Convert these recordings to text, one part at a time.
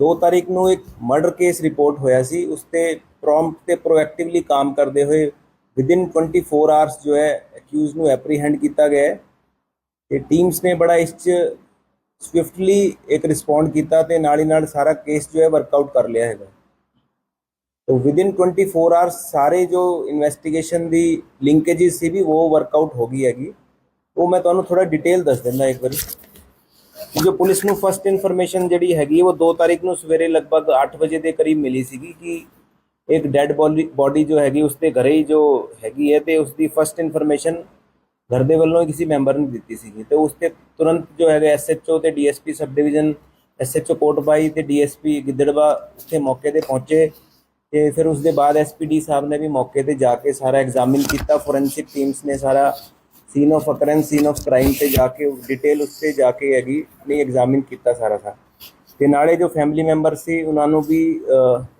2 ਤਾਰੀਖ ਨੂੰ ਇੱਕ ਮਰਡਰ ਕੇਸ ਰਿਪੋਰਟ ਹੋਇਆ ਸੀ। ਉਸ 'ਤੇ ਪ੍ਰੋਮਪਟ ਤੇ ਪ੍ਰੋਐਕਟਿਵਲੀ ਕੰਮ ਕਰਦੇ ਹੋਏ ਵਿਦਿਨ 24 ਆਵਰਸ ਜੋ ਹੈ ਅਕਿਊਜ਼ ਨੂੰ ਐਪਰੀਹੈਂਡ ਕੀਤਾ ਗਿਆ ਹੈ ਤੇ ਟੀਮਸ ਨੇ ਬੜਾ ਇਸ 'ਚ ਸਵਿਫਟਲੀ ਇੱਕ ਰਿਸਪੌਂਡ ਕੀਤਾ ਤੇ ਨਾਲ ਹੀ ਨਾਲ ਸਾਰਾ ਕੇਸ ਜੋ ਹੈ ਵਰਕਆਊਟ ਕਰ ਲਿਆ ਹੈਗਾ। तो विदिन 24 आवर्स सारे जो इन्वेस्टिगेशन दी लिंकेजेस सी भी वो वर्कआउट हो गई हैगी। वो मैं तुहानू थोड़ा डिटेल दस दिंदा एक बारी। जो पुलिस नू फस्ट इन्फॉर्मेशन जिहड़ी हैगी वो 2 तारीख नू सवेरे लगभग 8 बजे के करीब मिली सीगी कि एक डैड बॉडी जो हैगी उसके घरे ही जो हैगी है तो उसकी फस्ट इन्फॉर्मेशन घर दे वल्लों किसी मैंबर ने दित्ती सीगी। तो उसते तुरंत जो है SHO ते DSP सब डिवीजन SHO कोटबाई ते DSP गिद्दड़वा उत्थे मौके ते पहुंचे ਤੇ ਫਿਰ ਉਸ ਦੇ ਬਾਅਦ SPD ਸਾਹਿਬ ਨੇ ਵੀ ਮੌਕੇ ਤੇ ਜਾ ਕੇ ਸਾਰਾ ਐਗਜ਼ਾਮਿਨ ਕੀਤਾ। ਫੋਰੈਂਸਿਕ ਟੀਮਸ ਨੇ ਸਾਰਾ scene of occurrence scene of crime ਤੇ ਜਾ ਕੇ ਡਿਟੇਲ ਉਸ ਤੇ ਜਾ ਕੇ ਹੈਗੀ ਨਹੀਂ ਐਗਜ਼ਾਮਿਨ ਕੀਤਾ ਸਾਰਾ ਤੇ ਨਾਲੇ ਜੋ ਫੈਮਿਲੀ ਮੈਂਬਰ ਸੀ ਉਹਨਾਂ ਨੂੰ ਵੀ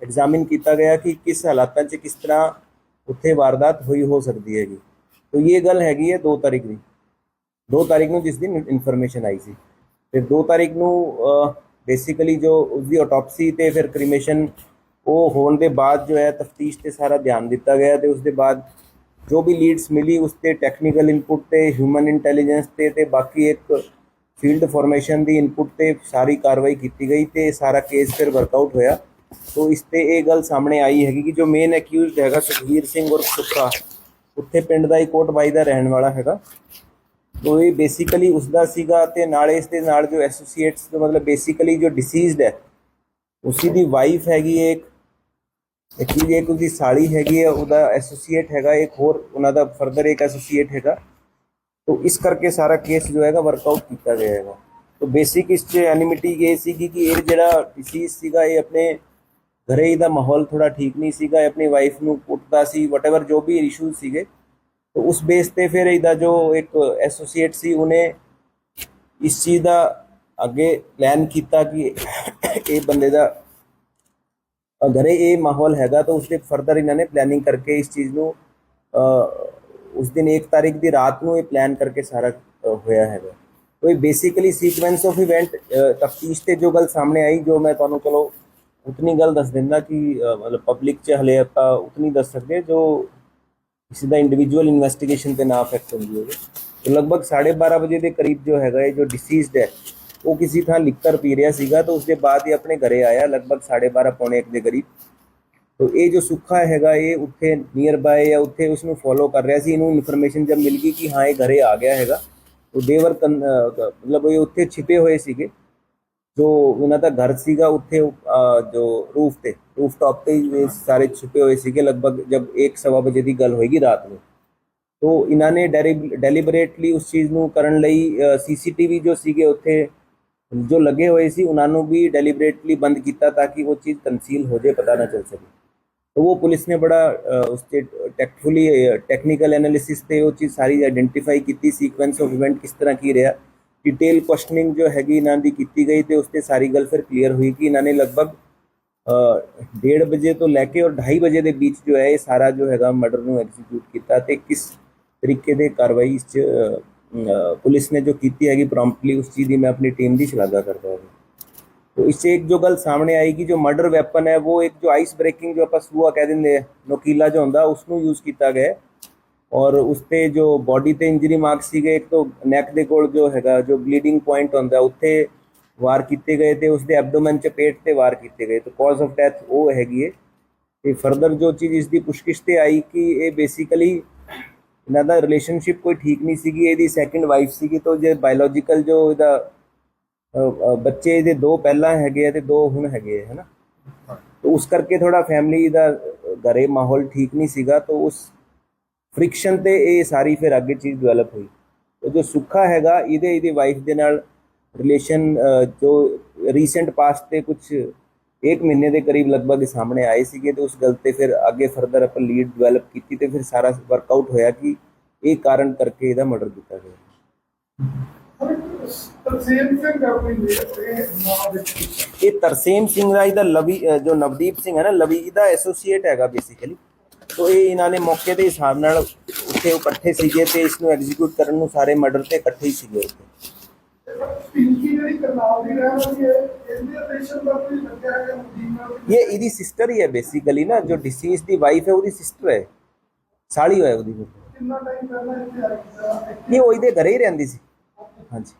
ਐਗਜ਼ਾਮਿਨ ਕੀਤਾ ਗਿਆ ਕਿ ਕਿਸ ਹਾਲਾਤਾਂ 'ਚ ਕਿਸ ਤਰ੍ਹਾਂ ਉੱਥੇ ਵਾਰਦਾਤ ਹੋਈ ਹੋ ਸਕਦੀ ਹੈਗੀ। तो ये गल हैगी है 2 तारीख की 2 तारीख ਨੂੰ ਜਿਸ ਦਿਨ ਇਨਫੋਰਮੇਸ਼ਨ ਆਈ ਸੀ। ਫਿਰ 2 ਤਾਰੀਖ ਨੂੰ ਬੇਸਿਕਲੀ ਜੋ ਉਸਦੀ ਆਟੋਪਸੀ ਤੇ ਫਿਰ ਕ੍ਰੀਮੇਸ਼ਨ ਉਹ ਹੋਣ ਦੇ ਬਾਅਦ ਜੋ ਹੈ ਤਫਤੀਸ਼ ਤੇ ਸਾਰਾ ਧਿਆਨ ਦਿੱਤਾ ਗਿਆ ਤੇ ਉਸ ਦੇ ਬਾਅਦ ਜੋ ਵੀ ਲੀਡਸ ਮਿਲੀ ਉਸ ਤੇ ਟੈਕਨੀਕਲ ਇਨਪੁਟ ਤੇ ਹਿਊਮਨ ਇੰਟੈਲੀਜੈਂਸ ਤੇ ਬਾਕੀ ਇੱਕ ਫੀਲਡ ਫਾਰਮੇਸ਼ਨ ਦੀ ਇਨਪੁਟ ਤੇ ਸਾਰੀ ਕਾਰਵਾਈ ਕੀਤੀ ਗਈ ਤੇ ਸਾਰਾ ਕੇਸ ਫਿਰ ਵਰਕਆਊਟ ਹੋਇਆ। तो इस ते ये गल सामने आई हैगी कि जो मेन एक्यूज्ड हैगा सुखवीर सिंह और सुखा उत्थे पिंड दा कोट बाई दा रहन वाला हैगा। तो ये बेसिकली उसका सीगा ते नाले इस दे नाल जो एसोसीएट्स तो मतलब बेसिकली जो डिसीज्ड है उसी दी वाइफ हैगी एक उसकी साली हैगी है उहदा एसोसीएट हैगा एक होर उन्हां दा फर्दर एक एसोसीएट हैगा। तो इस करके सारा केस जो हैगा वर्कआउट किया गया हैगा। तो बेसिक इस एनिमिटी ये सीगी कि ये जिहड़ा डिसीज सीगा ये अपने घरे ही दा माहौल थोड़ा ठीक नहीं सीगा, अपनी वाइफ नू कुटदा सी वटएवर जो भी इशूज सीगे। तो उस बेस पे फिर इहदा जो एक एसोसीएट सी उन्हें इस चीज़ का अगे प्लान किया कि ये बंदे दा घरे ये माहौल हैगा। तो उसके फर्दर इन्होंने प्लानिंग करके इस चीज़ नू उस दिन 1 तारीख की रात को ये प्लान करके सारा होया हैगा। तो ये बेसिकली सीक्वेंस ऑफ इवेंट तफ्तीश से जो गल सामने आई जो मैं तुहानू चलो उतनी गल दस दिंदा कि मतलब पब्लिक च हले आपां उतनी दस सकते जो किसी का इंडिविजुअल इन्वेस्टिगेशन पे ना अफेक्ट होंगी होगी। तो लगभग 12:30 बजे के करीब जो है जो डिसीज्ड है वो किसी थां लिकर पी रहा सीगा। तो उसके बाद ही अपने घरे आया लगभग 12:30 पौने 1 के करीब। तो ये जो सुखा हैगा ये उत्थे नियर बाय या उत्थे उसनू फॉलो कर रहा सी। इनू इन्फॉर्मेशन जब मिल गई कि हाँ ये घरे आ गया हैगा तो देवर मतलब ये उत्थे छिपे हुए सीगे। जो उन्होंने घर सीगा उत्थे जो रूफ टॉप पे ये सारे छुपे हुए सीगे। लगभग जब 1-1:15 बजे की गल होएगी रात में तो इन्होंने डेलीबरेटली उस चीज़ नू करन लई CCTV जो सीगे उत्थे जो लगे हुए सी उन्होंने भी डेलीबरेटली बंद किया ताकि वो चीज़ कंसील हो जाए पता ना चल सके। तो वो पुलिस ने बड़ा उससे टैक्टफुली टैक्नीकल एनालिसिस से वो चीज़ सारी आइडेंटिफाई की सीक्वेंस ऑफ इवेंट किस तरह की रहा डिटेल क्वेश्चनिंग जो हैगी इन्हां दी कीती गई तो उससे सारी गल फिर क्लीयर हुई कि इन्होंने लगभग 1:30 बजे तो लैके और 2:30 बजे के बीच जो है ये सारा जो हैगा मर्डर नू एग्जीक्यूट किया। तो किस तरीके की कार्रवाई इस पुलिस ने जो की हैगी प्रॉम्प्टली उस चीज़ की मैं अपनी टीम की शलाघा करता हूँ। तो इससे एक जो गल सामने आई कि जो मर्डर वैपन है वो एक जो आइस ब्रेकिंग जो आप सूआ कह देंगे नोकीला जो होंदा उसनू यूज़ किया गया और उस पर जो बॉडी ते इंजरी मार्क्स सीगे एक तो नैक दे कोल जो हैगा जो ब्लीडिंग पॉइंट होंदा उत्थे वार किए गए थे उसके एबडोमेन च पेट ते वार किए गए। तो कॉज ऑफ डेथ वो हैगी है। ते फर्दर जो चीज़ इसकी पुछगिछ ते आई कि ये बेसिकली इन्हां दा रिलेशनशिप कोई ठीक नहीं सीगी। इहदी सैकेंड वाइफ सीगी तो जो बायोलॉजिकल जो इहदा बच्चे इहदे 2 पहला हैगे ते 2 हुण हैगे है ना। तो उस करके थोड़ा फैमिली दा घरे माहौल ठीक नहीं सीगा। तो उस फ्रिक्शन ते ये सारी फिर आगे चीज़ डिवेलप हुई। तो जो सुखा हैगा इहदे वाइफ दे नाल रिलेशन जो रीसेंट पास्ट ते कुछ 1 महीने के करीब लगभग सामने आए सीगे। तो उस गल ते फिर आगे फर्दर अपन लीड डिवेलप की तो फिर सारा वर्कआउट होया कि ये कारण करके इहदा मर्डर किया गया। ये तरसेम सिंह दा इहदा लवी जो नवदीप सिंह है ना लवी इहदा एसोसीएट हैगा बेसिकली। तो ये इन्होंने मौके के हिसाब नाल उत्थे इकट्ठे सीगे ते इसनू एग्जीक्यूट करन नू सारे मर्डर ते इकट्ठे ही सीगे उत्थे। ਪਿੰਕੀ ਜਿਹੜੀ ਕਰਨਾਲ ਦੀ ਰਹਿਣ ਵਾਲੀ ਹੈ, ਇਹਦੇ ਆਪਰੇਸ਼ਨ ਦਾ ਕੋਈ ਲੱਗਿਆ ਹੈ ਮੁਦੀਨ ਨਾਲ? ये ਇਹਦੀ ਸਿਸਟਰ ਹੀ ਹੈ ਬੇਸਿਕਲੀ ਨਾ, ਜੋ ਡਿਸੀਜ਼ ਦੀ ਵਾਈਫ ਹੈ ਉਹਦੀ ਸਿਸਟਰ ਹੈ, ਸਾਲੀ ਹੋਇਆ ਉਹਦੀ। ਕਿੰਨਾ ਟਾਈਮ ਪਹਿਲਾਂ ਇੱਥੇ ਆਈ ਸੀ? ਨਹੀਂ, ਉਹ ਇਹਦੇ ਘਰੇ ਹੀ ਰਹਿੰਦੀ ਸੀ। ਹਾਂਜੀ।